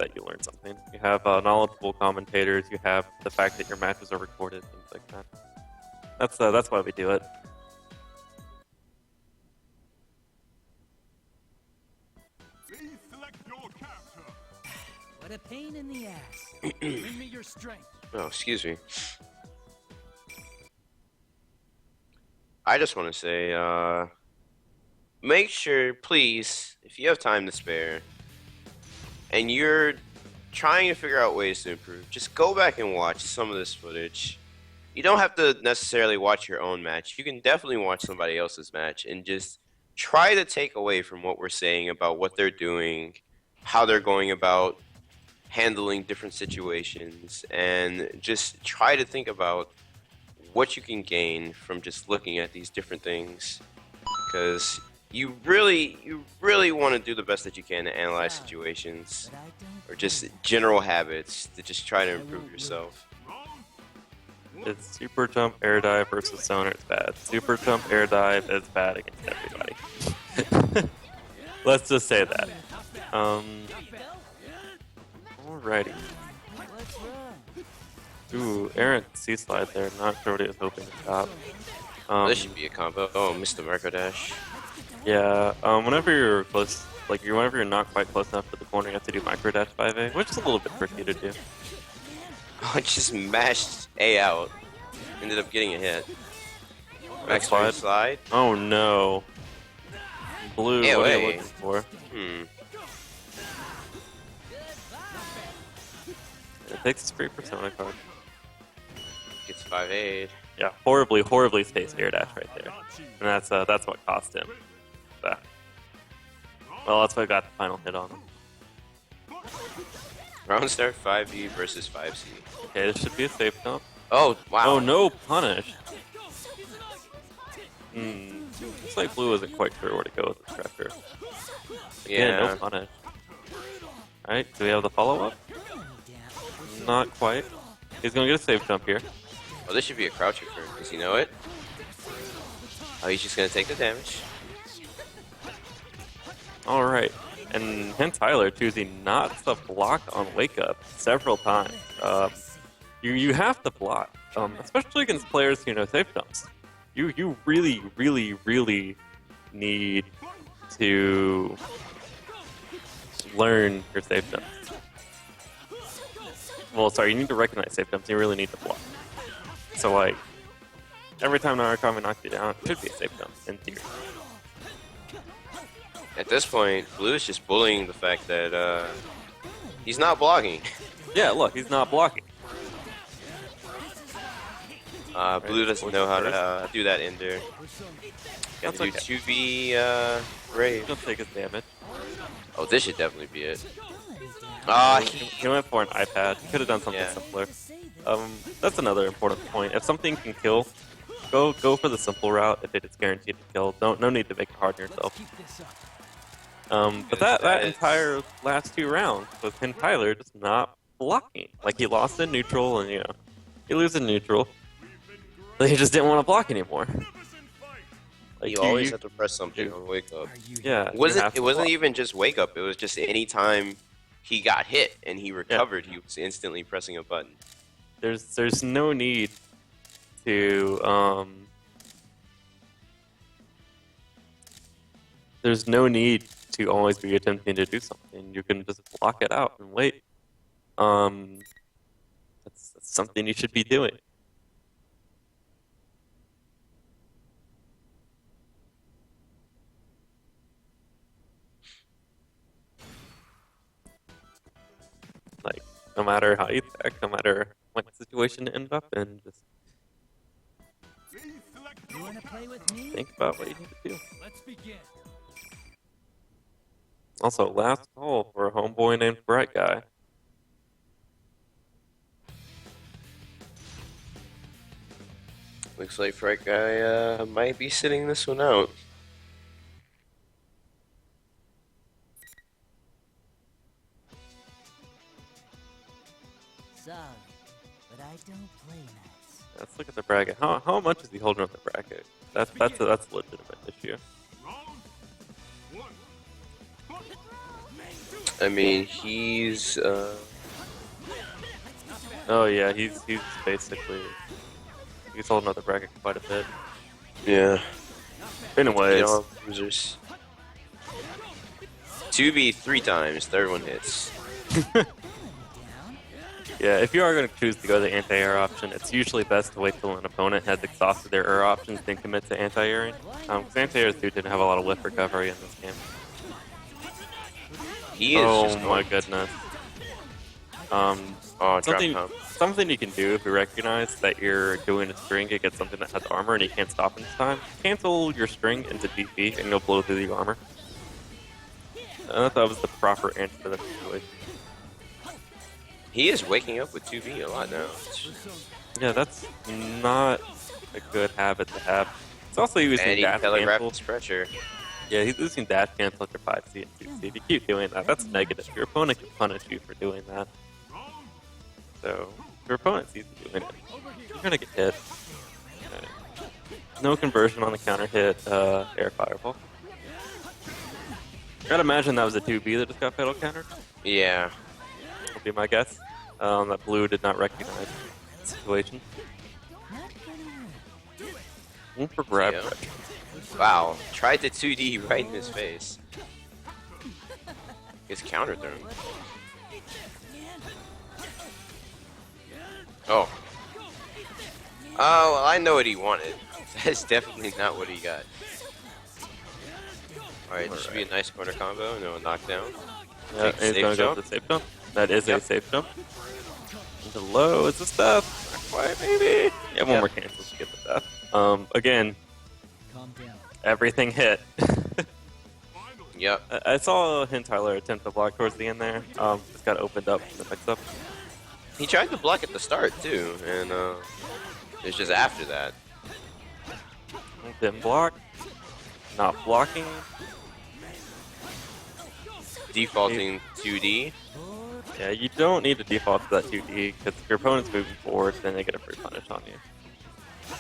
that you learn something. You have knowledgeable commentators. You have the fact that your matches are recorded, things like that. That's why we do it. Please select your character. What a pain in the ass. Bring me your strength. Oh, excuse me. I just want to say, make sure, please, if you have time to spare, and you're trying to figure out ways to improve, just go back and watch some of this footage. You don't have to necessarily watch your own match. You can definitely watch somebody else's match and just try to take away from what we're saying about what they're doing, how they're going about handling different situations, and just try to think about what you can gain from just looking at these different things, because you really want to do the best that you can to analyze situations or just general habits to just try to improve yourself. It's super jump, air dive versus sonar. It's bad. Super jump, air dive is bad against everybody. Let's just say that. Alrighty. Ooh, errant sea slide there. Not sure what he was hoping to stop. This should be a combo. Oh, missed the micro dash. Yeah. Whenever you're close, whenever you're not quite close enough to the corner, you have to do micro dash 5A, which is a little bit tricky to do. Oh, it just mashed A out. Ended up getting a hit. Max slide. Oh no. Blue, what are you looking for? It takes a free persona card. Gets 5-8. Yeah, horribly spaced air dash right there. And that's what cost him that. Well, that's what got the final hit on him. Round start 5B versus 5C. Okay, this should be a safe jump. Oh, wow. Oh, no punish. Looks like Blue isn't quite sure where to go with the stretcher. Again, no punish. Alright, do we have the follow-up? Not quite. He's gonna get a safe jump here. Oh, this should be a crouch return. Does he know it? Oh, he's just gonna take the damage. Alright. And hence Tyler choosing not to block on Wake Up several times. You have to block, especially against players who know safe jumps. You really need to learn your safe jumps. Well, sorry, you need to recognize safe jumps. You really need to block. So like, every time Narukami knocks you down, it should be a safe jump in theory. At this point, Blue is just bullying the fact that he's not blocking. Yeah, look, he's not blocking. Blue doesn't know how to do that ender. Got to do 2B Brave. He'll take his damage. Oh, this should definitely be it. He went for an iPad. He could have done something simpler. That's another important point. If something can kill, go for the simple route if it is guaranteed to kill. No need to make it hard on yourself. But that entire last 2 rounds was him Tyler just not blocking. Like he lost in neutral and he loses in neutral. But he just didn't want to block anymore. Like you always have to press something on Wake Up. Yeah. It wasn't even just Wake Up, it was just any time he got hit and he recovered, he was instantly pressing a button. There's no need to there's no need to always be attempting to do something. You can just block it out and wait. That's something you should be doing. Like, no matter how you act, no matter what situation you end up in, just think about what you need to do. Let's begin. Also, last call for a homeboy named Bright Guy. Looks like Fright Guy might be sitting this one out. Sorry, but I don't play nice. Let's look at the bracket. How much is he holding up the bracket? That's a legitimate issue. I mean, he's Oh yeah, he's basically he's holding up the bracket quite a bit. yeah. Anyways, All losers. 2B 3 times, third one hits. yeah, if you are going to choose to go the anti-air option, it's usually best to wait till an opponent has exhausted their air options, then commit to anti-airing. Because anti-airs do tend to have a lot of whiff recovery in this game. He is Oh just my going. goodness. Oh, drop Something, pump. something you can do if you recognize that you're doing a string against something that has armor and you can't stop in this time, cancel your string into DP and you'll blow through the armor. I thought that was the proper answer to that situation. He is waking up with 2B a lot now. Yeah, that's not a good habit to have. It's also using And he dash telegraphed cancel. his pressure. Yeah, he's using dash cancel at your 5C and 2C. If you keep doing that, that's negative. Your opponent can punish you for doing that. So, if your opponent sees you doing it, you're gonna get hit. Okay. No conversion on the counter hit air fireball. Gotta imagine that was a 2B that just got fatal countered. Yeah. Would be my guess. That blue did not recognize the situation. For grab Yeah. pressure. Wow. Tried the 2D right in his face. His counter thrown. Oh. Oh, well, I know what he wanted. That's definitely not what he got. Alright, this should be a nice corner combo. No knockdown. Yeah, Take and he's safe gonna go jump. for the safe jump. That is a Yep. safe jump. Into low is the stuff. Not quite, maybe. Yeah, one Yep. more cancel to get the death. Again, Calm down. everything hit. Yep. I saw Hint Tyler attempt to block towards the end there. Just got opened up in the mix-up. He tried to block at the start too, and it's just after that. Didn't block. Not blocking. Defaulting 2D. Yeah, you don't need to default to that 2D because if your opponent's moving forward, then they get a free punish on you.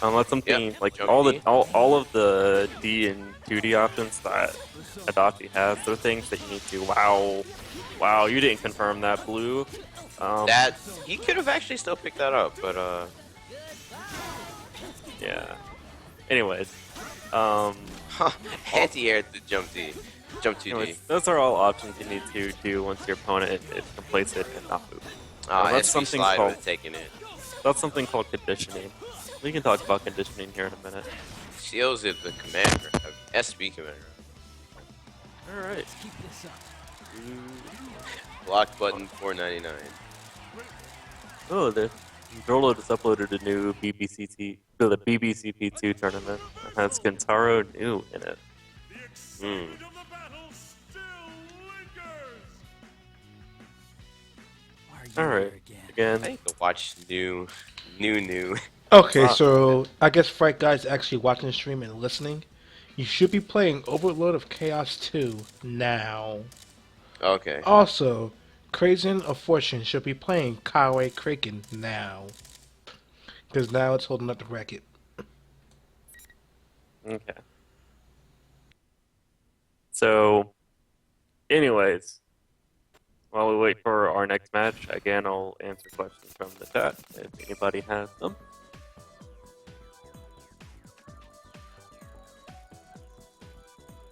That's something Yep, like jump all D. all of the D and 2D options that Adachi has. They're things that you need to. Wow, you didn't confirm that blue. That he could have actually still picked that up, but Yeah. Anyways, anti-air the jump 2D. anyways, those are all options you need to do once your opponent is complacent and not moving. That's SP something slide called would have taken it. that's something called conditioning. We can talk about conditioning here in a minute. Seals it the commander, SB commander. All right. Keep this up. Block button 499. Oh, the Jolo just uploaded a new the BBCP2 tournament. It has Kentaro new in it. Hmm. Of the battle still lingers. Why are you All right. here again? I Again, think to watch new. Okay, Wow. so I guess Fright Guy's actually watching the stream and listening. You should be playing Overload of Chaos 2 now. Okay. Also, Krazen of Fortune should be playing Kawaii Kraken now. Because now it's holding up the bracket. okay. So, anyways, while we wait for our next match, again, I'll answer questions from the chat if anybody has them.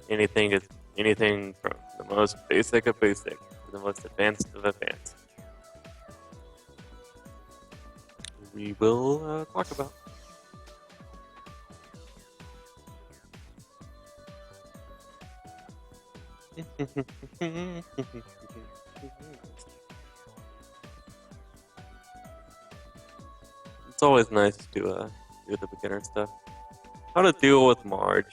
Anything from the most basic of basic to the most advanced of advanced. We will talk about. It's always nice to do the beginner stuff. How to deal with Marge.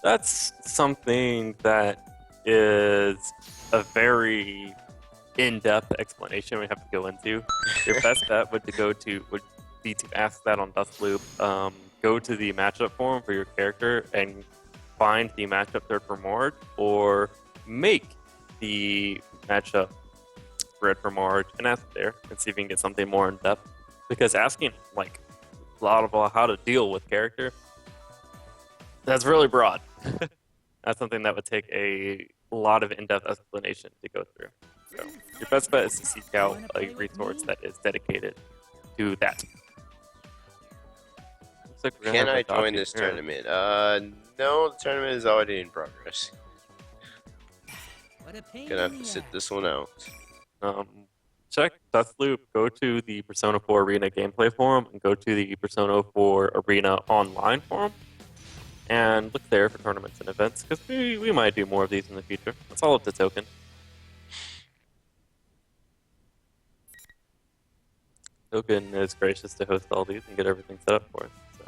That's something that is a very in-depth explanation we have to go into. Your best bet would be to ask that on Dustloop. Go to the matchup forum for your character and find the matchup thread for Marge, or make the matchup thread for Marge and ask there and see if you can get something more in depth. Because asking like a lot about how to deal with character, that's really broad. That's something that would take a a lot of in-depth explanation to go through. So your best bet is to seek out a resource that is dedicated to that. Looks like we're gonna Can have a I join dodgy this turn. tournament? No, the tournament is already in progress. What a pain Gonna have in to the sit ass. this one out. Check Deathloop, go to the Persona 4 Arena gameplay forum, and go to the Persona 4 Arena online forum, and look there for tournaments and events, because we might do more of these in the future. That's all up to Token. Token is gracious to host all these and get everything set up for us. So.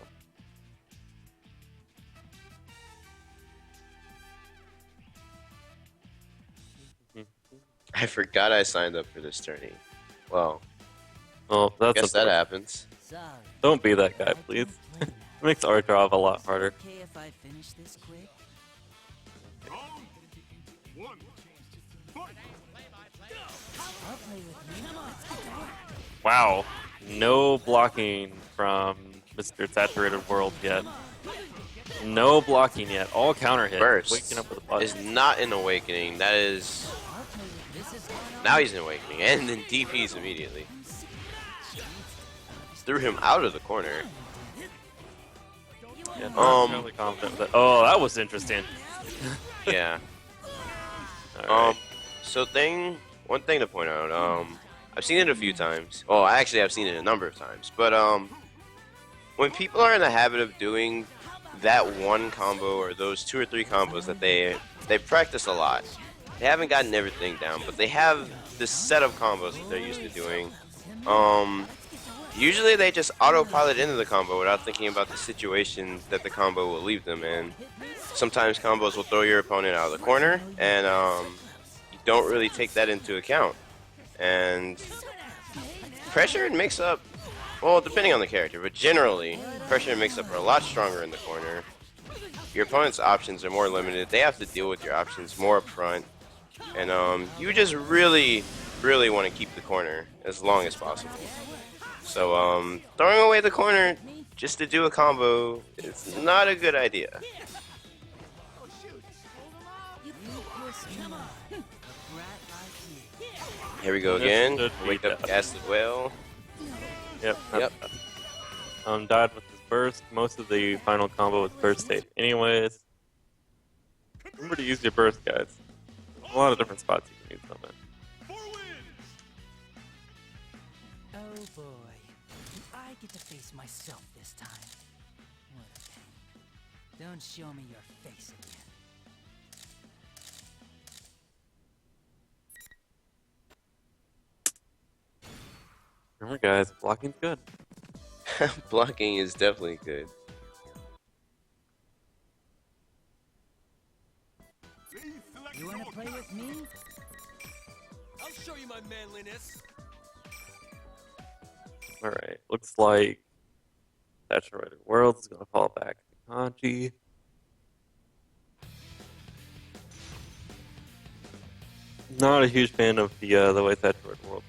I forgot I signed up for this tourney. Well, Well, that's guess that unfortunate. happens. Sorry. Don't be that guy, I please. don't blame It makes our job a lot harder. Okay if I finish this quick? Round one. Fight. I'll play with you. Wow. No blocking from Mr. Saturated World yet. No blocking yet. All counter hit. Burst Waking up with a button. is not an awakening. That is. I'll play with this is going Now he's an awakening, and then DPs immediately. Threw him out of the corner. Yeah, not fairly confident with that. Oh, that was interesting. Yeah. Alright. So one thing to point out. I've seen it a few times. Well, actually, I've seen it a number of times. But when people are in the habit of doing that one combo or those 2 or 3 combos that they practice a lot, they haven't gotten everything down, but they have this set of combos that they're used to doing. Usually they just autopilot into the combo without thinking about the situation that the combo will leave them in. Sometimes combos will throw your opponent out of the corner, and you don't really take that into account. And pressure and mix-up, well, depending on the character, but generally, pressure and mix-up are a lot stronger in the corner. Your opponent's options are more limited. They have to deal with your options more up front. And you just really, really want to keep the corner as long as possible. So throwing away the corner just to do a combo is not a good idea. Here we go again. Should be Wake up death. Gaslit Whale. Yep. Yep. Died with his burst. Most of the final combo was burst state. Anyways, remember to use your burst, guys. There's a lot of different spots you can use them in. For win. Oh boy. I get to face myself this time. What a pain. Don't show me your face again. Remember, guys, blocking's good. Blocking is definitely good. Please select You wanna your play with me? I'll show you my manliness. Alright, looks like Saturated World is going to fall back to Kanji. Not a huge fan of the way Saturated World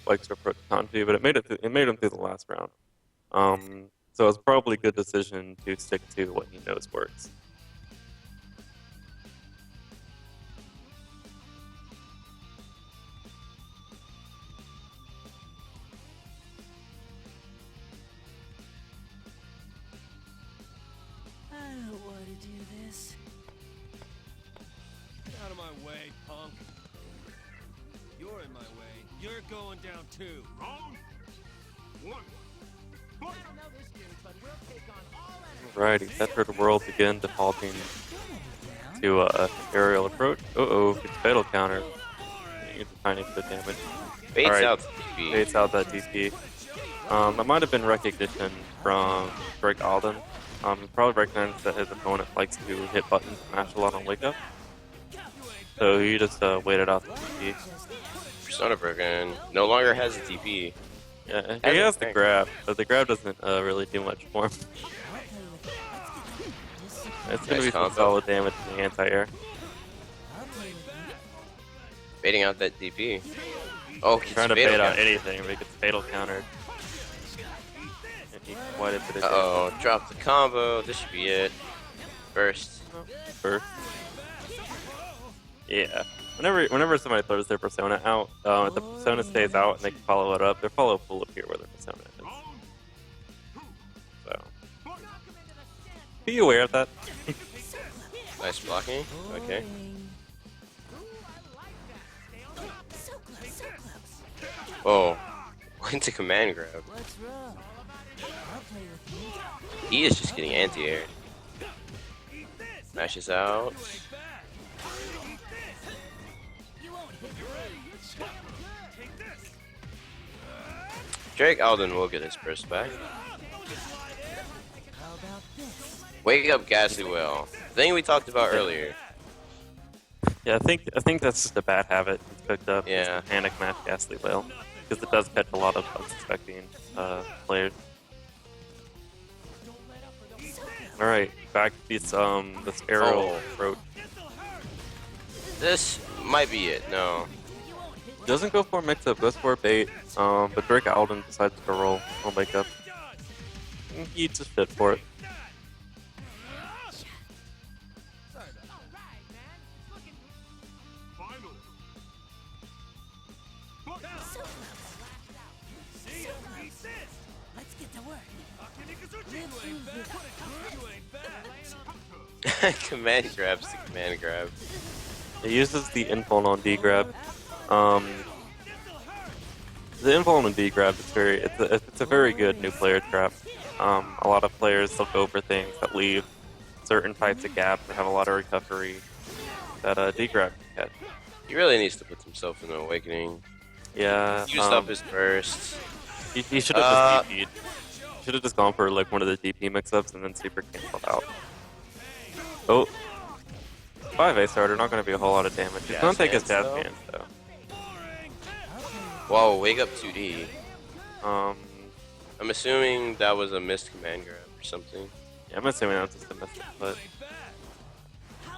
likes to approach Kanji, but it made him through the last round. So it's probably a good decision to stick to what he knows works. I don't want to do this. Get out of my way, punk. You're in my way. You're going down too. Round one. Fight. Alrighty, Saturated World again defaulting to aerial approach. Uh-oh, it's fatal counter. It's a tiny bit of damage. Baits Alright. out the DP. Baits out that DP. That might have been recognition from Greg Alden. He probably recognized that his opponent likes to hit buttons and mash a lot on wake up. So he just waited out the DP. Persona Broken no longer has a DP. Yeah, he That's has the okay. grab, but the grab doesn't really do much for him. It's gonna Nice be some combo. solid damage in the anti-air. Baiting out that DP. Oh, he's Trying to fatal bait out counter. anything, but he gets fatal countered. And he quite a bit of Uh-oh, drop the combo. This should be it. Burst. damage. Burst. Yeah. Whenever somebody throws their persona out, if the persona stays out and they can follow it up, their follow-up will appear where their persona is. So, be aware of that. Nice blocking. Okay. So close, so close. Oh, went to command grab. What's wrong? I'll play with you. He is just getting anti-aired. Smashes out. Drake Alden will get his burst back. How about this? Wake up Ghastly Well. The thing we talked about earlier. Yeah, I think that's just a bad habit it's picked up. Yeah. It's the panic match Ghastly Whale, because it does catch a lot of unsuspecting players. All right, back to this aerial approach. This might be it. No. Doesn't go for a mix-up, goes for a bait. But Drake Alden decides to roll makeup. He just fit for it. Let's get to work. Command grabs the command grab. It uses the infall on D grab. The infall on D grab is it's a very good new player trap. A lot of players look over things that leave certain types of gaps that have a lot of recovery that D grab can catch. He really needs to put himself in an awakening. Yeah. Used up his burst. He should have just DP'd. Should have just gone for like one of the DP mix-ups and then super canceled out. Oh. 5 A starter, not going to be a whole lot of damage. He's going to take his jazz hands though. Whoa, wake up 2D. Um, I'm assuming that was a missed command grab or something. yeah, I'm assuming that's just a mistake, but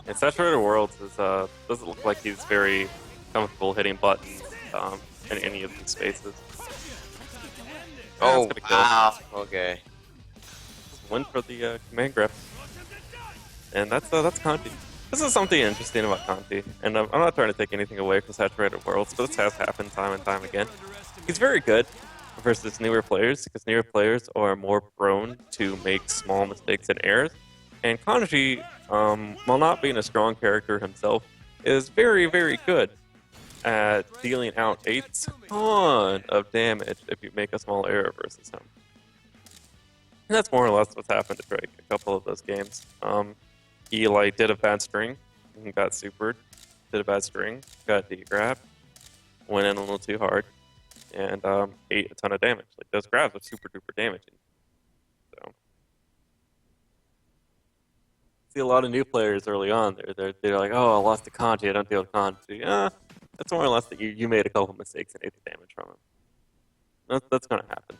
yeah, Saturated Worlds doesn't look like he's very comfortable hitting buttons in any of these spaces. Oh, That's gonna kill. wow. Okay. Went for the command grab, and that's Conti. This is something interesting about Conti, and I'm not trying to take anything away from Saturated Worlds, but this has happened time and time again. He's very good versus newer players, because newer players are more prone to make small mistakes and errors. And Kanji, while not being a strong character himself, is very, very good at dealing out a ton of damage if you make a small error versus him. And that's more or less what's happened to Drake a couple of those games. He like did a bad string, and got supered. Did a bad string, got D-grabbed, went in a little too hard, and ate a ton of damage. Like those grabs are super duper damaging. So see a lot of new players early on. They're like, oh, I lost to Kanji, I don't deal with Kanji. That's more or less that you made a couple mistakes and ate the damage from him. That's gonna happen.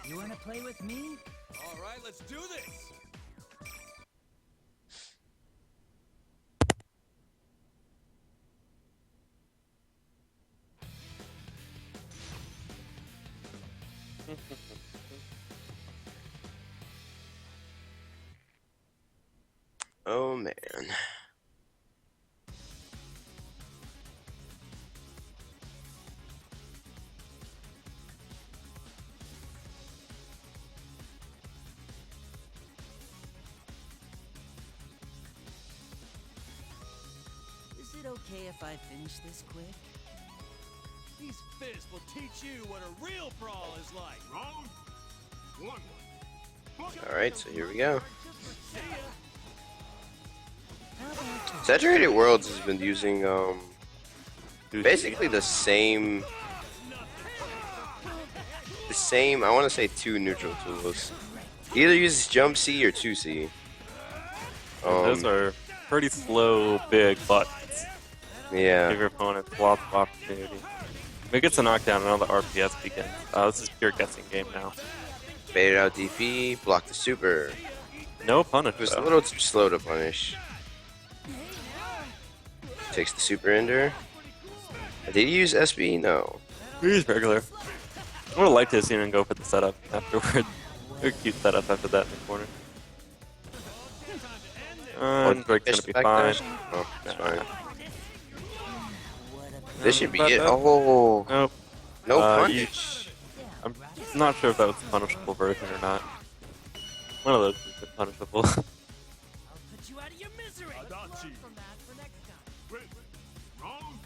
You wanna play with me? All right, let's do this. Oh, man. Is it okay if I finish this quick? These fists will teach you what a real brawl is like. Round one. Alright, so here we go. Saturated Worlds has been using basically the same, I want to say 2 neutral tools. He either uses jump C or 2C. Those are pretty slow, big buttons. Yeah. Give your opponent lots of opportunity. If it gets a knockdown, and all the RPS begins. This is pure guessing game now. Baited out DP, blocked the super. No punish It was a though. little too slow to punish. Takes the super ender. Did he use SB? No. He's regular. I would have liked to have seen him go for the setup afterward. A cute setup after that in the corner. Drake's gonna Fish be back fine. there? Oh, it's Nah. fine. What a This should be But it. no. Oh, Nope. no Uh, punish. I'm not sure if that was the punishable version or not. One of those is punishable. I'll put you out of your misery. Adachi. From that for next time. Wait. Wrong.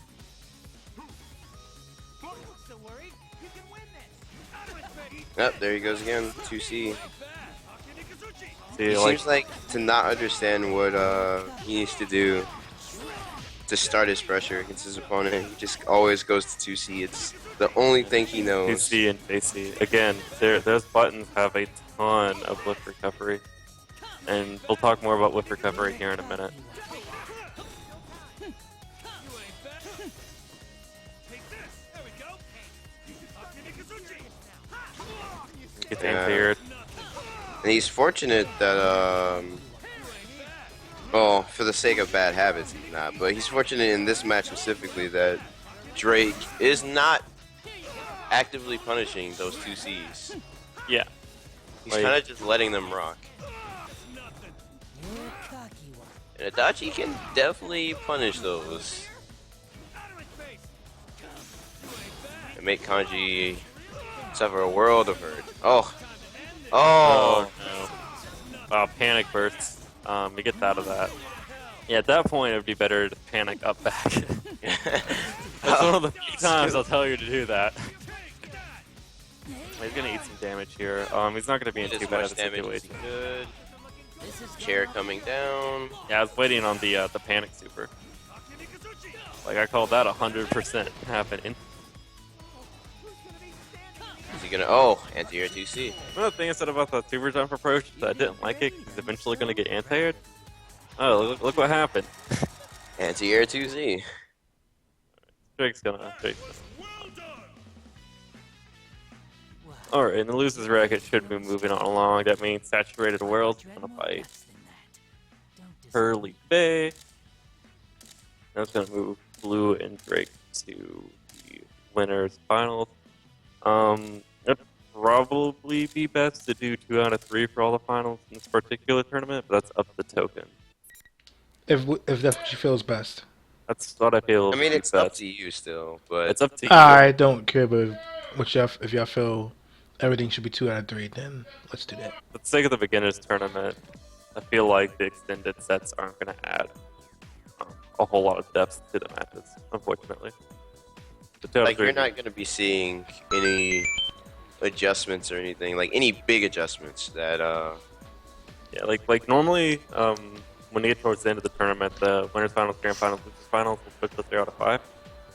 Fight. So worried? You can win this. Out of his face. Yep, there he goes again. 2C. See, He like, seems like to not understand what he needs to do to start his pressure against his opponent. He just always goes to 2C. It's the only thing he knows. PC and AC. Again, those buttons have a ton of whiff recovery. And we'll talk more about whiff recovery here in a minute. Gets Yeah. cleared. And he's fortunate that, well, for the sake of bad habits, he's not. But he's fortunate in this match specifically that Drake is not actively punishing those 2Cs. Yeah. He's Like- kind of just letting them rock. You're a cocky one. And Adachi can definitely punish those. And make Kanji suffer a world of hurt. Oh. Oh. No. Panic bursts. You get out of that. Yeah, at that point, it would be better to panic up back. That's one of the few times I'll tell you to do that. He's gonna eat some damage here. He's not gonna be in Get too as bad much of a damage as he situation. could. This is Chair coming down. Yeah, I was waiting on the panic super. Like I called that 100% happening. Is he gonna? Oh, anti-air 2C. Another thing I said about the super jump approach that I didn't like it, 'cause he's eventually gonna get anti-aired. Oh, look what happened. Anti-air 2C. Drake's gonna. Alright, and the loser's racket should be moving on along. That means saturated world's dread gonna more fight guts than that. Don't disappoint. Hurley Bay. That's gonna move Blue and Drake to the winners finals. It'd probably be best to do 2 out of 3 for all the finals in this particular tournament, but that's up to Token. If that's what you feel is best. That's what I feel. I mean, is it's up best. to you still, but It's up to you. I don't care, but if y'all feel everything should be 2 out of 3, then let's do that. For the sake of the beginners tournament, I feel like the extended sets aren't going to add a whole lot of depth to the matches, unfortunately. The two out of like three- you're not gonna be seeing any adjustments or anything, like any big adjustments that Yeah, like normally, when you get towards the end of the tournament, the winners finals, grand finals, losers finals will switch to 3 out of 5.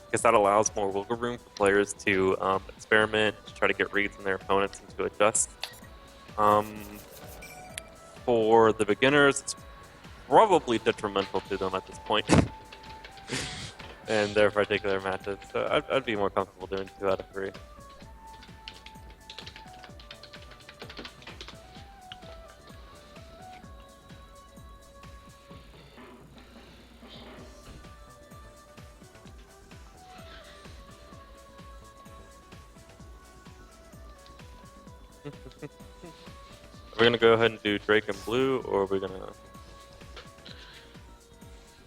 Because that allows more wiggle room for players to experiment, to try to get reads on their opponents and to adjust. For the beginners, it's probably detrimental to them at this point. And their particular matches. So I'd be more comfortable doing 2 out of 3. Are we gonna go ahead and do Drake and Blue, or are we gonna?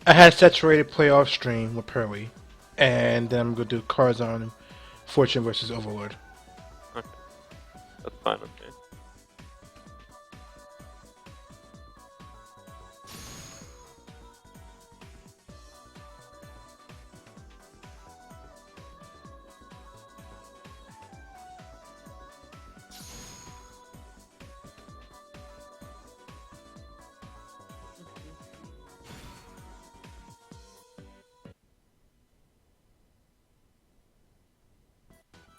I had saturated playoff stream with Perry, and then I'm gonna do cards on Fortune versus Overlord. Okay, that's fine with me.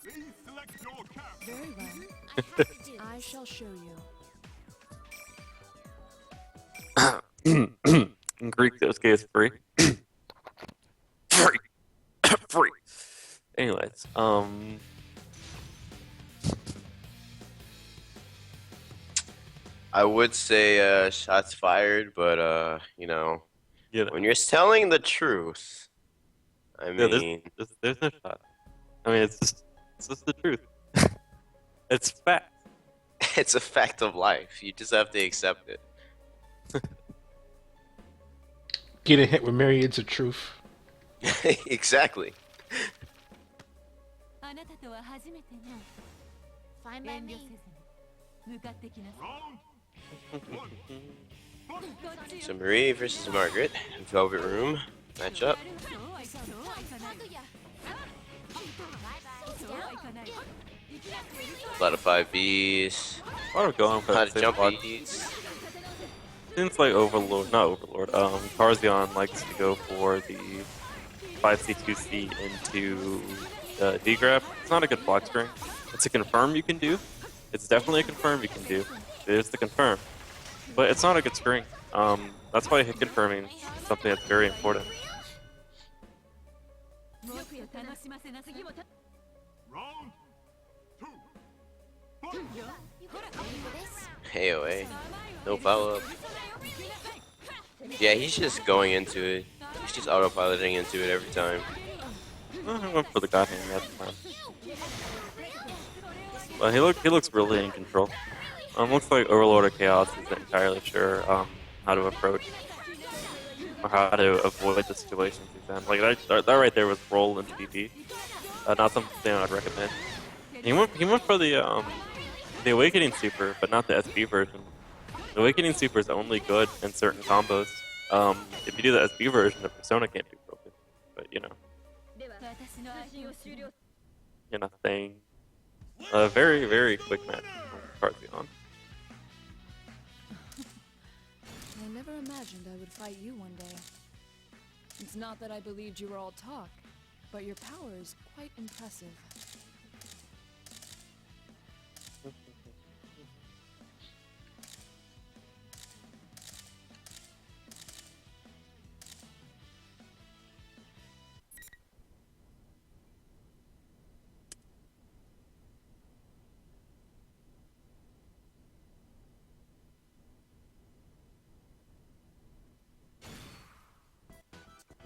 Please select your cap. Very well. I shall show you. In Greek, this is free. Free. Free. Anyways, I would say shots fired, but you know, yeah, when you're telling the truth, I yeah, mean, there's no shot. I mean, it's just the truth. It's fact. it's a fact of life. You just have to accept it. Getting hit with myriads of truth. Exactly. Fine by me. So Marie versus Margaret, Velvet Room matchup. A lot of 5Bs, A lot of going for a lot the of same block. jumpies. Seems like Overlord, not Overlord, Tarzion likes to go for the 5C2C into D-grab. It's not a good block string. It's a confirm you can do. It's definitely a confirm you can do. It is the confirm. But it's not a good string. That's why hit confirming is something that's very important. Round 2. AOA. No follow-up. Yeah, he's just going into it. He's just autopiloting into it every time. I went for the god hand at the time. Well, he looks really in control. Looks like Overlord of Chaos isn't entirely sure how to approach or how to avoid the situations he's in. Like that right there was roll into DP. Not something I'd recommend. He went for the Awakening Super, but not the SB version. The Awakening Super is only good in certain combos. If you do the SB version, the Persona can't be broken. But you know, thing. Very, very quick match from Tarzion. I never imagined I would fight you one day. It's not that I believed you were all talk, but your power is quite impressive.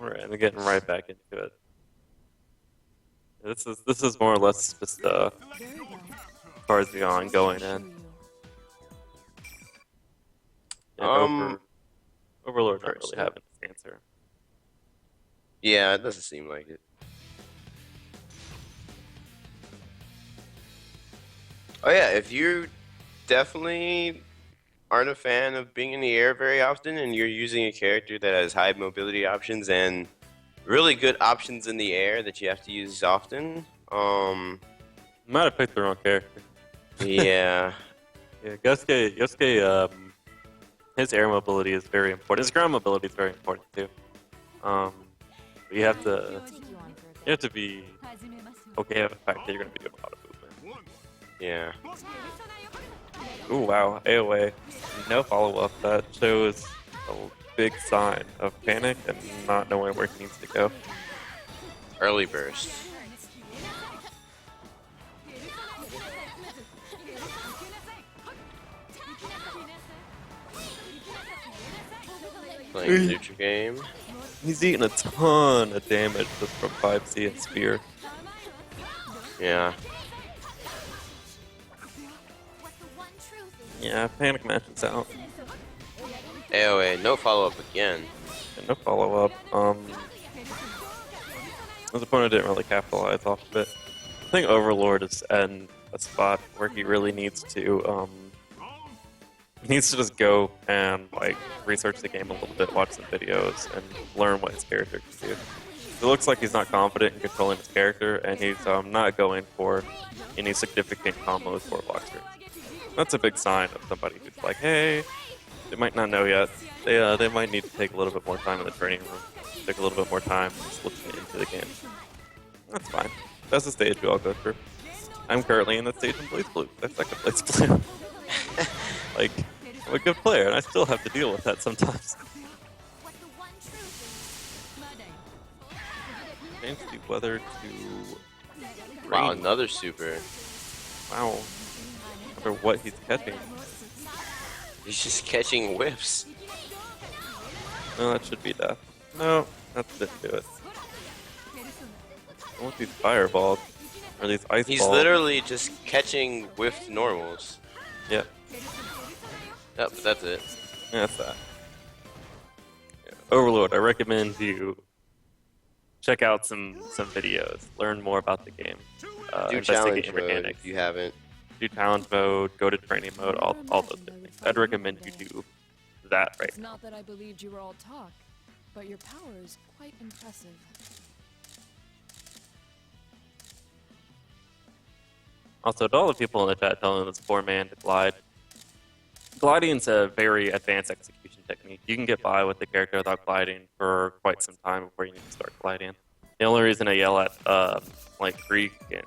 Alright, and getting right back into it. This is more or less just Very well. Tarzion going in. And Overlord not really having this answer. Yeah, it doesn't seem like it. Oh yeah, if you definitely aren't a fan of being in the air very often and you're using a character that has high mobility options and really good options in the air that you have to use often, Might have picked the wrong character. yeah. Yeah, Yosuke, his air mobility is very important. His ground mobility is very important too. But you have to be okay with the fact that you're going to be doing a lot of movement. Yeah. Ooh, wow, AOA. No follow-up. That shows a big sign of panic and not knowing where he needs to go. Early burst. Playing neutral game. He's eating a ton of damage just from 5C and Spear. Yeah. Yeah, panic matches out. AOA, no follow-up again. And no follow-up. His opponent didn't really capitalize off of it. I think Overlord is in a spot where he really needs to, just go and, like, research the game a little bit, watch some videos, and learn what his character can do. It looks like he's not confident in controlling his character, and he's not going for any significant combos for block strings. That's a big sign of somebody who's like, hey, they might not know yet. They might need to take a little bit more time in the training room. Take a little bit more time just looking into the game. That's fine. That's the stage we all go through. I'm currently in the stage in Blaze Blue. That's second Blaze Blue. Like, I'm a good player, and I still have to deal with that sometimes. Change the weather to Wow, rain. another super. Wow. For what he's catching. He's just catching whiffs. No, that should be death. No, that didn't do it. I want these fireballs. Or these ice He's balls. literally just catching whiffed normals. Yeah, Yep, but that's it. yeah, that's that. Yeah. Overlord, I recommend you check out some videos, learn more about the game, Do investigate challenge your mode mechanics, if you haven't. do challenge mode, go to training mode, all those Never imagined I would things. fight I'd you recommend one you day. do that right It's now. not that I believed you were all talk, but your power is quite impressive. Also, to all the people in the chat telling this poor man to glide, gliding's a very advanced execution technique. You can get by with the character without gliding for quite some time before you need to start gliding. The only reason I yell at like Greek and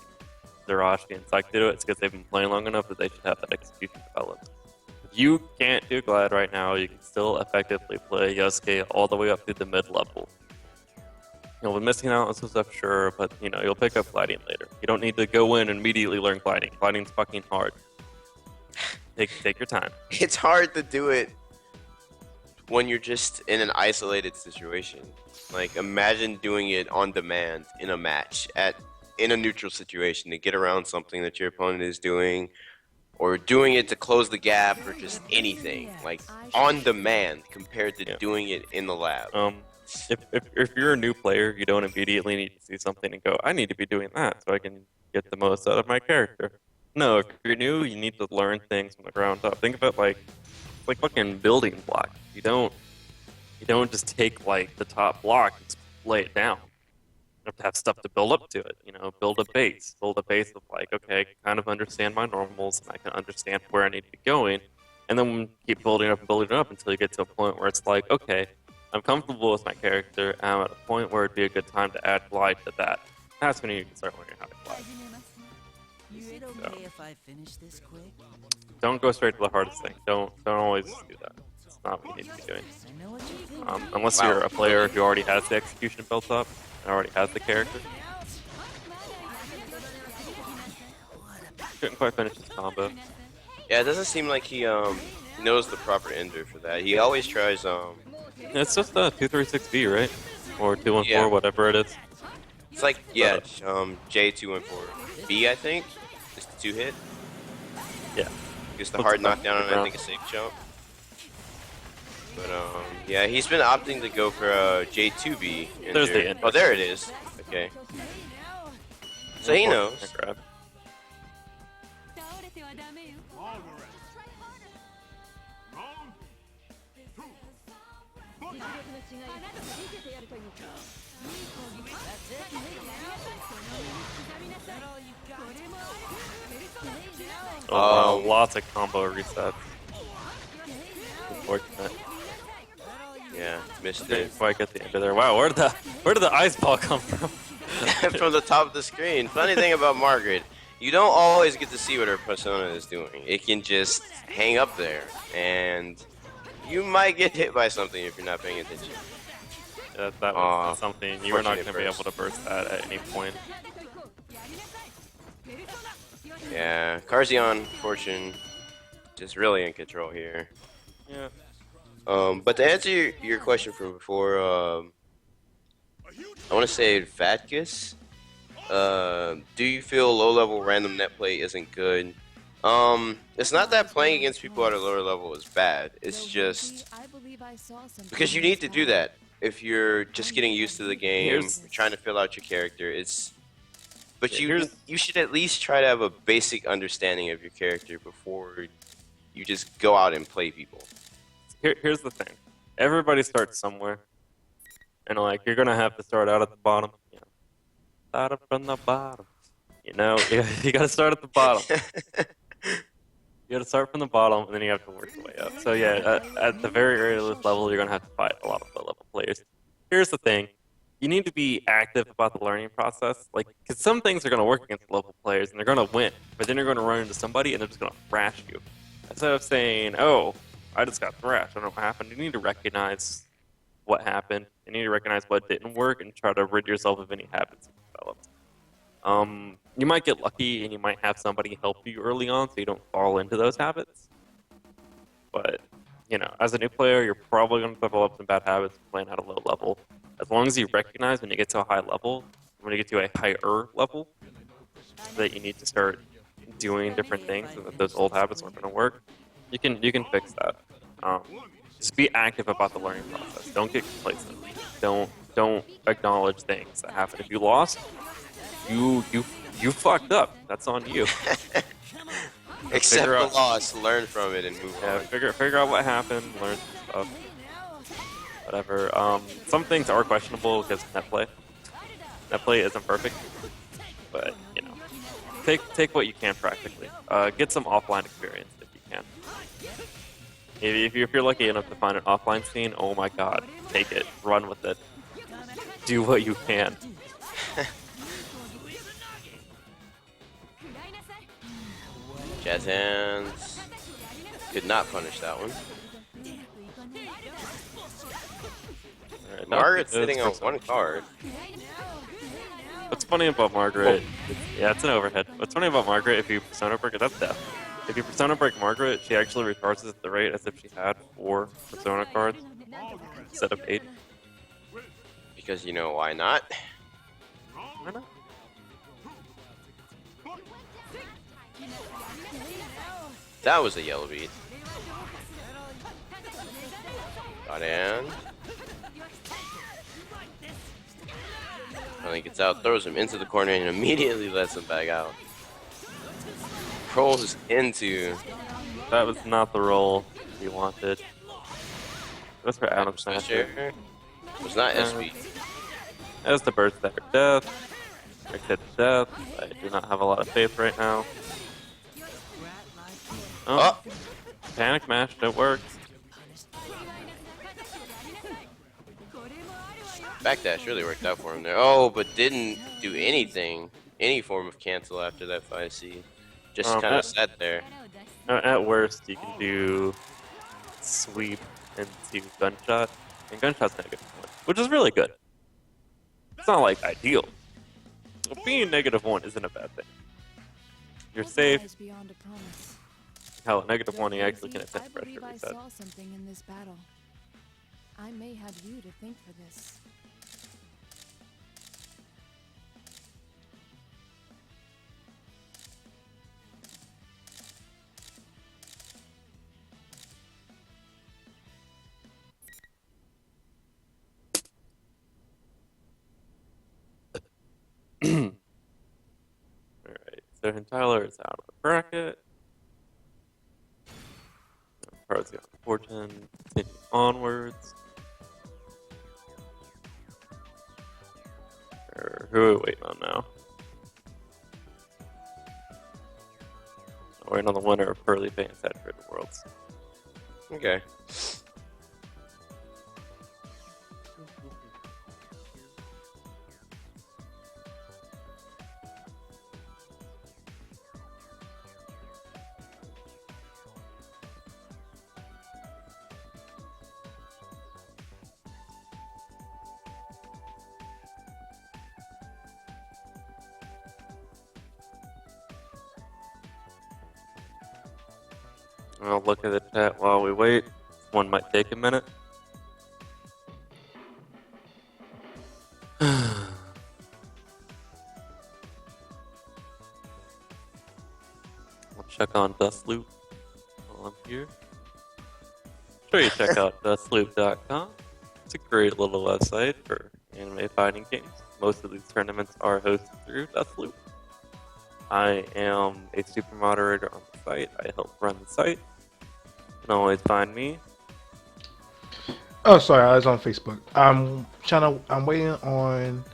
Zerashi and Psych to do it is because they've been playing long enough that they should have that execution developed. If you can't do glide right now, you can still effectively play Yosuke all the way up through the mid-level. You'll be missing out on some stuff, sure, but you'll pick up gliding later. You don't need to go in and immediately learn gliding. Gliding's fucking hard. Take your time. It's hard to do it when you're just in an isolated situation. Like, imagine doing it on demand in a match in a neutral situation to get around something that your opponent is doing, or doing it to close the gap, or just anything. Like, on demand compared to doing it in the lab. If you're a new player, you don't immediately need to see something and go, I need to be doing that so I can get the most out of my character. No, if you're new, you need to learn things from the ground up. Think about like fucking building blocks. You don't just take like the top block and just lay it down. You have to have stuff to build up to it. Build a base of like, okay, I can kind of understand my normals and I can understand where I need to be going, and then keep building up until you get to a point where it's like, okay, I'm comfortable with my character, and I'm at a point where it'd be a good time to add glide to that. That's when you can start learning how to glide. Is it okay if I finish this quick? Don't go straight to the hardest thing. Don't always do that. It's not what you need to be doing. I know what you think. Unless you're a player who already has the execution built up and already has the character. Couldn't quite finish his combo. Yeah, it doesn't seem like he knows the proper ender for that. He always tries It's just a 236B, right? Or 214, Yeah. whatever it is. it's like J214B, I think. Just the 2-hit. Yeah. Just the Looks hard like knockdown and I around. think a safe jump. But yeah, he's been opting to go for J2B. There's the ender. ender. Oh, there it is. Okay. So he knows. I grab. Long rest. Round 2. Lots of combo resets. Unfortunate. Yeah, missed Didn't it. quite get the end of there. Wow, where did the ice ball come from? From the top of the screen. Funny thing about Margaret, you don't always get to see what her persona is doing. It can just hang up there, and you might get hit by something if you're not paying attention. That was something you were not going to be fortunate able to burst that at any point. Yeah, Carzion, Fortune, just really in control here. Yeah. But to answer your question from before, I want to say Fatkus. Do you feel low-level random net play isn't good? It's not that playing against people at a lower level is bad. It's just because you need to do that if you're just getting used to the game, trying to fill out your character. But you should at least try to have a basic understanding of your character before you just go out and play people. Here's the thing. Everybody starts somewhere. And like you're gonna have to start out at the bottom. Start up from the bottom. You gotta start at the bottom. You gotta start from the bottom and then you have to work your way up. So yeah, at the very earliest level you're gonna have to fight a lot of low level players. Here's the thing. You need to be active about the learning process, because some things are going to work against local players and they're going to win, but then you're going to run into somebody and they're just going to thrash you. Instead of saying, "Oh, I just got thrashed. I don't know what happened." You need to recognize what happened. You need to recognize what didn't work and try to rid yourself of any habits you developed. You might get lucky and you might have somebody help you early on so you don't fall into those habits. But as a new player, you're probably going to develop some bad habits playing at a low level. As long as you recognize when you get to a high level, when you get to a higher level, that you need to start doing different things and that those old habits aren't going to work, you can fix that. just be active about the learning process. Don't get complacent. Don't acknowledge things that happen. If you lost, you fucked up. That's on you. Accept Figure the out- loss, learn from it, and move Yeah, on. figure out what happened, learn some stuff, whatever. Some things are questionable because of Netplay. Netplay isn't perfect, but you know, take what you can practically. Get some offline experience if you can. If you're lucky enough to find an offline scene, oh my god, take it, run with it, do what you can. Jazz hands. Could not punish that one. Alright, Margaret's that's sitting on first one card. What's funny about Margaret? Yeah, it's an overhead. What's funny about Margaret? If you persona break it, that's death. If you persona break Margaret, she actually recharges at the rate as if she had 4 persona cards instead of 8. Because you know why not? Why not? That was a yellow beat. Got in. Finally gets out, throws him into the corner, and immediately lets him back out. Rolls into. That was not the roll you wanted. That's for Adam Smasher. Smasher. Was not SB. As the bird stacker death. Or hit death. I do not have a lot of faith right now. Oh, Oh! panic mash, it works. Backdash really worked out for him there. Oh, but didn't do anything. Any form of cancel after that 5C. Just kind of sat there. At worst, you can do sweep into gunshot, and gunshot's -1, which is really good. It's not like ideal. But being -1 isn't a bad thing. You're safe. Lies beyond a promise. Hell, at -1 you Dr. actually can I attempt pressure believe I reset. saw something in this battle. I may have you to thank for this. Alright, so Tyler is out of the bracket. Cards got fortune, continue onwards. Who are we waiting on now? We're waiting on the winner of Pearly Bay and Saturated Worlds. Okay. I'll look at the chat while we wait. One might take a minute. I'll check on Dustloop while I'm here. Sure, you check out dustloop.com. It's a great little website for anime fighting games. Most of these tournaments are hosted through Dustloop. I am a super moderator on the site. I help run the site. You can always find me. Oh, sorry, I was on Facebook. I'm waiting on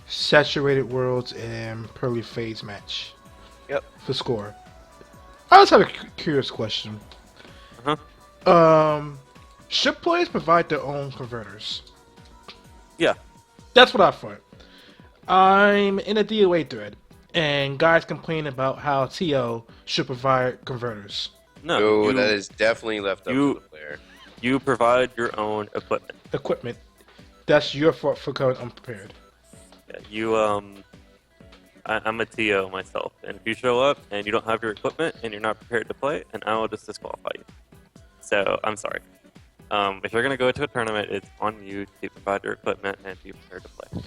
Saturated Worlds and Pearly Phase match. Yep. For score. I just have a curious question. Should players provide their own converters? Yeah. That's what I thought. I'm in a DOA thread, and guys complain about how TO should provide converters. No, that is definitely left up to the player. You provide your own equipment. Equipment. That's your fault for going unprepared. Yeah, I'm a TO myself, and if you show up and you don't have your equipment and you're not prepared to play, then I will just disqualify you. So, I'm sorry. If you're going to go to a tournament, it's on you to provide your equipment and be prepared to play.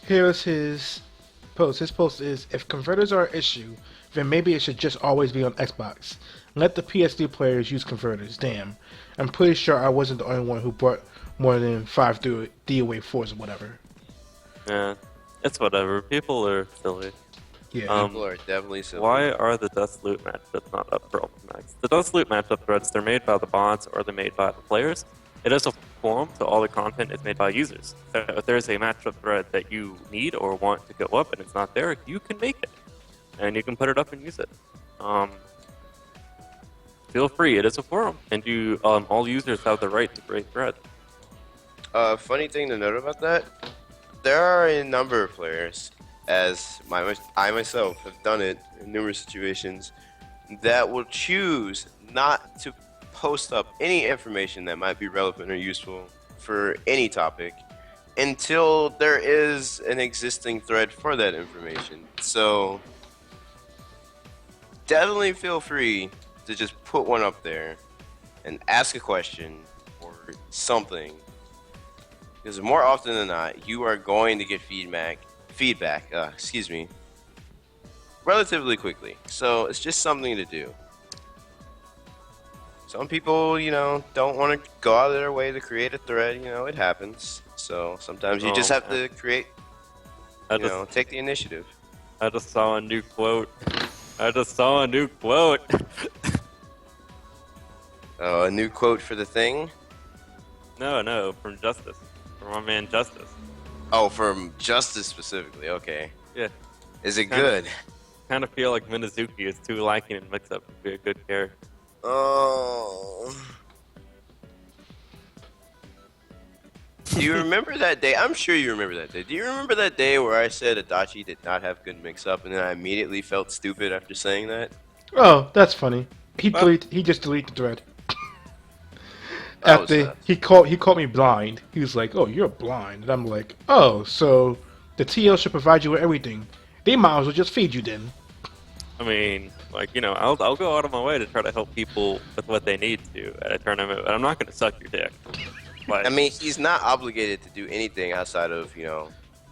Here's his post. His post is, if converters are an issue, then maybe it should just always be on Xbox. Let the PSD players use converters. Damn. I'm pretty sure I wasn't the only one who brought more than 5 DOA 4s or whatever. Yeah, it's whatever. People are silly. Yeah. People are definitely silly. Why are the Dust Loot matchups not up for Ultimax? The Dust Loot matchup threads, they're made by the bots or they're made by the players. It is a forum, so all the content is made by users. So if there's a matchup thread that you need or want to go up and it's not there, you can make it. And you can put it up and use it. Feel free, it is a forum. And you, all users have the right to create threads. Funny thing to note about that, there are a number of players, as I myself have done it in numerous situations, that will choose not to post up any information that might be relevant or useful for any topic until there is an existing thread for that information. So definitely feel free to just put one up there and ask a question or something, because more often than not you are going to get feedback relatively quickly. So it's just something to do. Some people, don't want to go out of their way to create a thread. It happens. So sometimes you just have to create, take the initiative. I just saw a new quote. A new quote for the thing? No, from Justice. From my man Justice. Oh, from Justice specifically, okay. Yeah. Is it good? Kind of feel like Minazuki is too lacking in mix-up to be a good character. Oh. Do you remember that day? I'm sure you remember that day. Do you remember that day where I said Adachi did not have good mix-up, and then I immediately felt stupid after saying that? Oh, that's funny. He just deleted the thread. After he called me blind. He was like, "Oh, you're blind," and I'm like, "Oh, so the TL should provide you with everything. They might as well just feed you then." I mean, I'll go out of my way to try to help people with what they need to at a tournament, but I'm not going to suck your dick. But, I mean, he's not obligated to do anything outside of,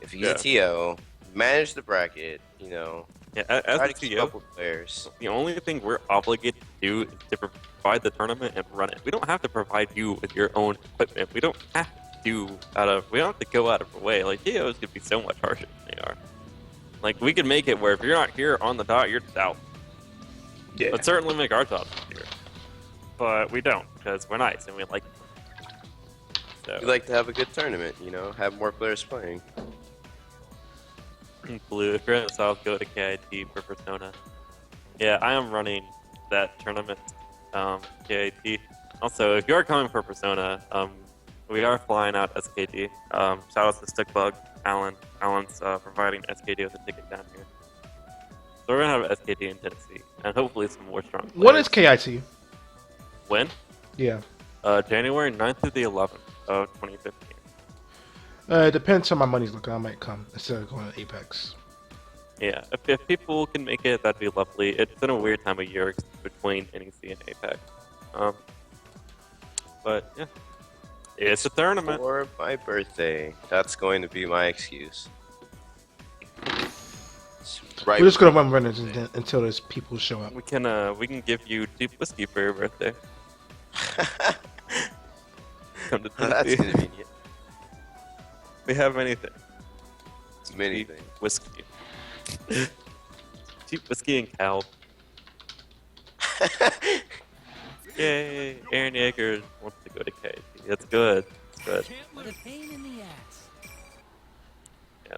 if he's a TO, manage the bracket, Yeah, as try a to keep TO, up with players. the only thing we're obligated to do is to provide the tournament and run it. We don't have to provide you with your own equipment. We don't have to go out of our way. Like, TOs could be so much harsher than they are. Like, we could make it where if you're not here on the dot, you're out. Yeah. But certainly make our jobs easier. But we don't, because we're nice and we like it. So, We like to have a good tournament, have more players playing. Blue, if you're in the South, go to KIT for Persona. Yeah, I am running that tournament, KIT. Also, if you're coming for Persona, we are flying out SKD. Shout out to Stickbug, Alan. Alan's providing SKD with a ticket down here. So we're gonna have SKD in Tennessee, and hopefully some more strong players. When is KIT? When? Yeah. January 9th through the 11th of 2015. It depends how my money's looking. I might come instead of going to Apex. Yeah, if people can make it, that'd be lovely. It's been a weird time of year between NEC and Apex. But yeah, it's a tournament. For my birthday. That's going to be my excuse. Right. We're just gonna run runners until there's people show up. We can give you cheap whiskey for your birthday. Come to That's Tennessee. convenient. We have anything. Many Cheap things. whiskey. Cheap whiskey and cow. Yay! Aaron Yeager wants to go to KT. That's good. That's good. What a pain in the ass. Yeah.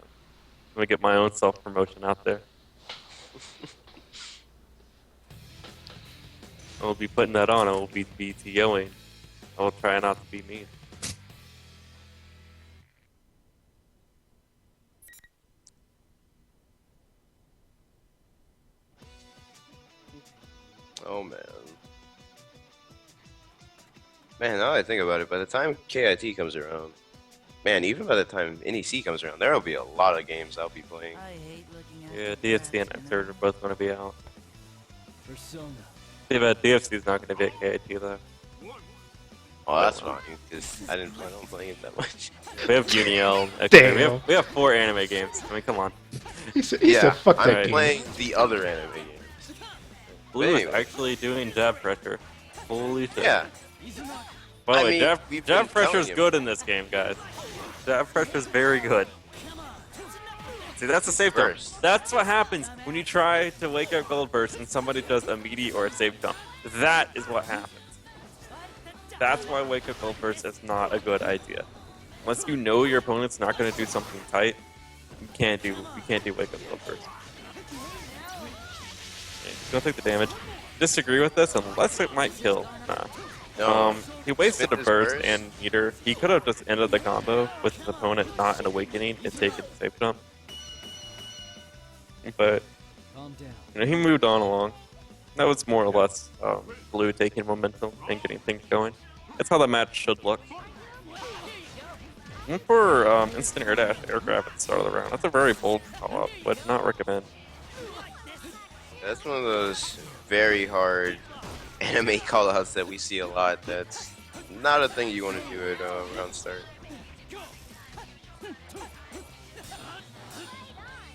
Let me get my own self-promotion out there. I will be putting that on. I will be BTOing. I will try not to be mean. Oh, man. Man, now that I think about it, by the time KIT comes around, man, even by the time NEC comes around, there will be a lot of games I'll be playing. I hate looking at Yeah, the DFC and past, Xrd are both going to be out. Persona. Too bad DFC is not going to be at KIT though. Oh, that's fine, because I didn't plan on playing it that much. We have Uniel. Damn. We have 4 anime games. I mean, come on. He said fuck I'm that game. playing the other anime games. Blue is anyway. actually doing jab pressure. Holy shit. Yeah. By the I way, mean, jab, we've jab been pressure telling is him. good in this game, guys. Jab pressure is very good. See, that's a safe jump. Burst. That's what happens when you try to wake up Gold Burst and somebody does a meaty or a safe jump. That is what happens. That's why wake up Gold Burst is not a good idea. Unless you know your opponent's not going to do something tight, you can't do wake up Gold Burst. Okay, don't take the damage. Disagree with this unless it might kill. Nah. No. He wasted a Smith is burst burst. and meter. He could have just ended the combo with his opponent not an awakening and taken the safe jump. But Calm down. he moved on along. That was more or less Blue taking momentum and getting things going. That's how the match should look. And for instant air dash air grab at the start of the round, that's a very bold call up, but not recommend. That's one of those very hard anime callouts that we see a lot. That's not a thing you want to do at round start.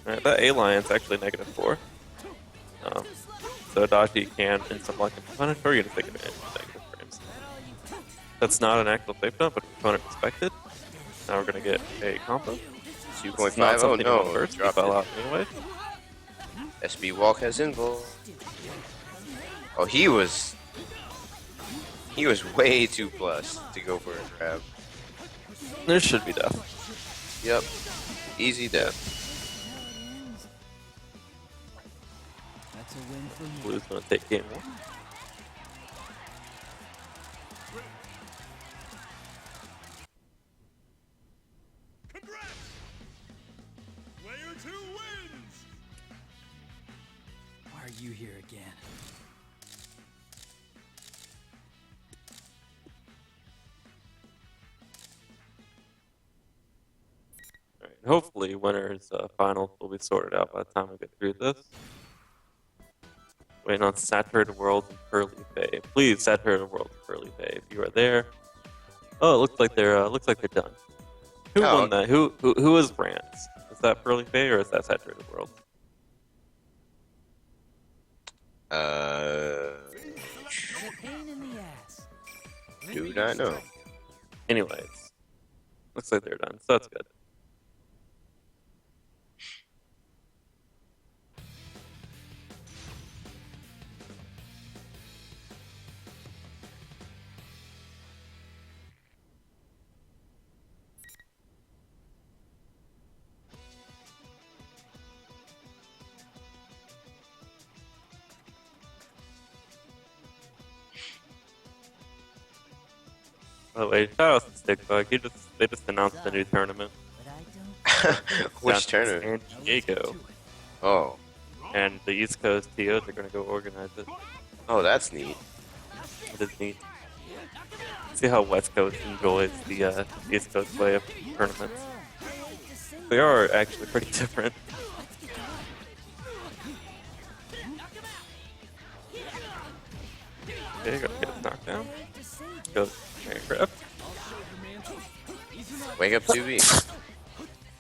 Alright, that A line's actually -4. So Adachi can instant block an opponent, or you can take advantage of negative frames. That's not an actual safe jump, but the opponent respected. Now we're gonna get a combo. 2.5. It's not Oh something you want no. first. He Dropped fell it. out anyway. SB walk has invul. Oh, he was way too plus to go for a grab. There should be death. Yep. Easy death. That's a win for me. Blue's gonna take game 1. Congrats! Player 2 wins! Why are you here again? Alright, hopefully winners finals will be sorted out by the time we get through this. Waiting on Saturated Worlds and Pearly Fae. Please, Saturated Worlds and Pearly Fae, if you are there. Oh, it looks like they're done. Who Oh. won that? Who is brands? Is that Pearly Fae or is that Saturated Worlds? Pain in the ass. Do not know. Anyways, looks like they're done, so that's good. By the way, shout out to Stickbug. They just announced a new tournament. But I don't. Which That's tournament? San Diego. Oh. And the East Coast TOs are going to go organize it. Oh, that's neat. It is neat. See how West Coast enjoys the East Coast way of tournaments. They are actually pretty different. Okay, go get his knockdown. Go air grab. Wake up 2B.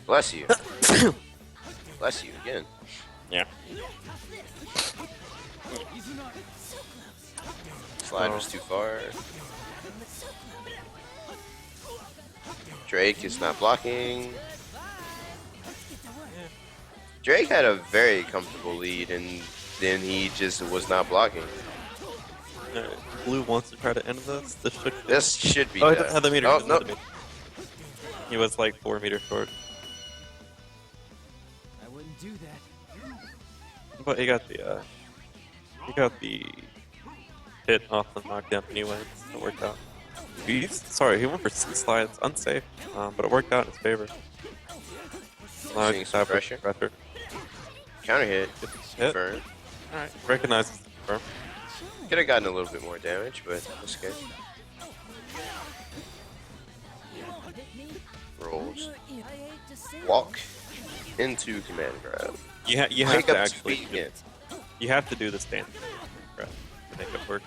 Bless you. Bless you again. Yeah. Slide was too far. Drake is not blocking. Drake had a very comfortable lead, and then he just was not blocking. Alright, Blue wants to try to end this. This should be. Oh, he death. doesn't have the meter. Oh, He doesn't no. have the meter. He was like 4 meters short. I wouldn't do that. But he got the hit off the knockdown anyway. It worked out. Sorry, he went for C slides, unsafe, but it worked out in his favor. Seeing some pressure. Counter hit. Hit. Burn. Alright, recognizes the confirm. Could have gotten a little bit more damage, but that's good. Rolls. Walk into command grab. You have Wake to up actually to again. you have to do the stand grab to make it work,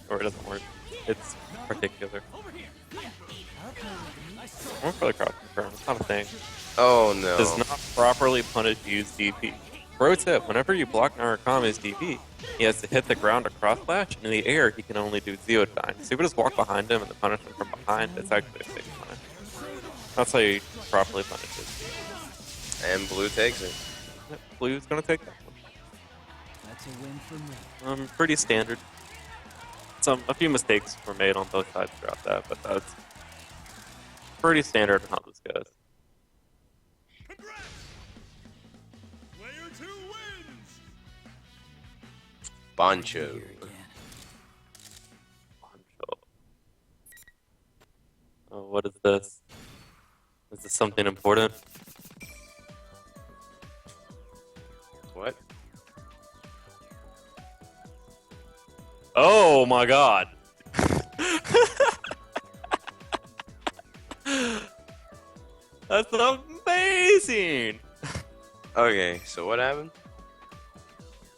or it doesn't work. It's particular. I'm for the crowd confirm. It's not a thing. Oh no. Does not properly punish use DP. Pro tip, whenever you block Narukami's DB, he has to hit the ground across slash, and in the air he can only do Zeodyne. So if you just walk behind him and then punish him from behind, it's actually a safe punish. That's how you properly punish it. And blue takes it. Blue's gonna take that That's a win for me. one. Pretty standard. A few mistakes were made on both sides throughout that, but that's pretty standard on how this goes. Congrats! Player 2 wins! Bancho. Here again. Oh, what is this? Is this something important? What? Oh my god! That's amazing! Okay, so what happened?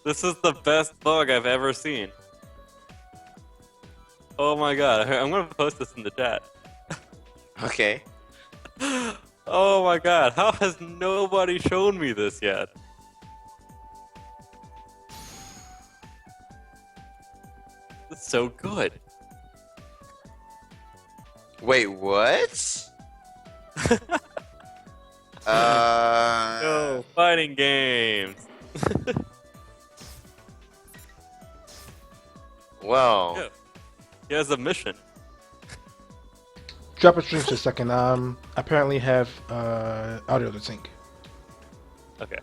This is the best bug I've ever seen. Oh my god, I'm gonna post this in the chat. Okay. Oh my god, how has nobody shown me this yet? It's so good. Wait, what? Go, fighting games. Well, Yeah. He has a mission. Drop a stream for a second. Apparently have audio to sync. Okay.